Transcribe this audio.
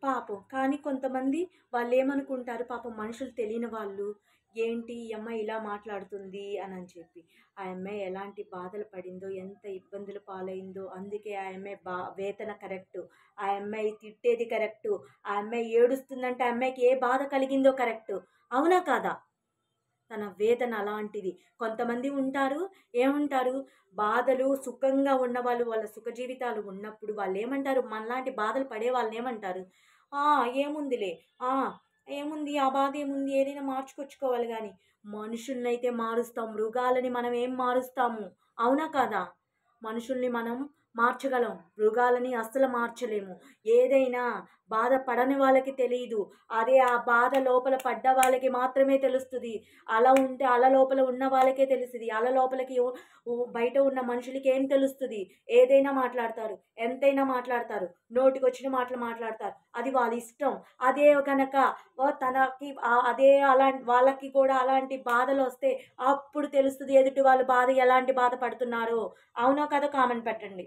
పాపం. కానీ కొంతమంది వాళ్ళేమనుకుంటారు పాపం మనుషులు తెలియని వాళ్ళు, ఏంటి ఈ అమ్మాయి ఇలా మాట్లాడుతుంది అనని చెప్పి. ఆ అమ్మాయి ఎలాంటి బాధలు పడిందో, ఎంత ఇబ్బందుల పాలైందో, అందుకే ఆ అమ్మాయి వేదన కరెక్టు. ఆ అమ్మాయి తిట్టేది కరెక్టు. ఆ అమ్మాయి ఏడుస్తుందంటే ఆ అమ్మాయికి ఏ బాధ కలిగిందో కరెక్టు. అవునా కాదా? తన వేదన అలాంటిది. కొంతమంది ఉంటారు, ఏమంటారు, బాధలు సుఖంగా ఉన్నవాళ్ళు వాళ్ళ సుఖ జీవితాలు ఉన్నప్పుడు వాళ్ళేమంటారు, మనలాంటి బాధలు పడే వాళ్ళనేమంటారు, "ఆ! ఏముందిలే. ఆ! ఏముంది ఆ బాధేముంది ఏదైనా మార్చుకొచ్చుకోవాలి" గానీ, మనుషులనైతే మారుస్తాం. మృగాలని మనం ఏం మారుస్తాము? అవునా కాదా? మనుషుల్ని మనం మార్చగలం. మృగాలని అస్సలు మార్చలేము. ఏదైనా బాధ పడని వాళ్ళకి తెలీదు. అదే ఆ బాధ లోపల పడ్డ వాళ్ళకి మాత్రమే తెలుస్తది. అల ఉంటే అల లోపల ఉన్న వాళ్ళకే తెలుస్తది. అల లోపలికి బయట ఉన్న మనుషులకి ఏం తెలుస్తది? ఏదైనా మాట్లాడతారు. ఎంతైనా మాట్లాడతారు. నోటికొచ్చిన మాటలు మాట్లాడతారు. అది వాళ్ళ ఇష్టం. అదే గనక తనకి అదే వాళ్ళకి కూడా అలాంటి బాధలొస్తే అప్పుడు తెలుస్తది ఎదుటి వాళ్ళు ఎలాంటి బాధ పడుతున్నారో. అవునో కాదో కామెంట్ పెట్టండి.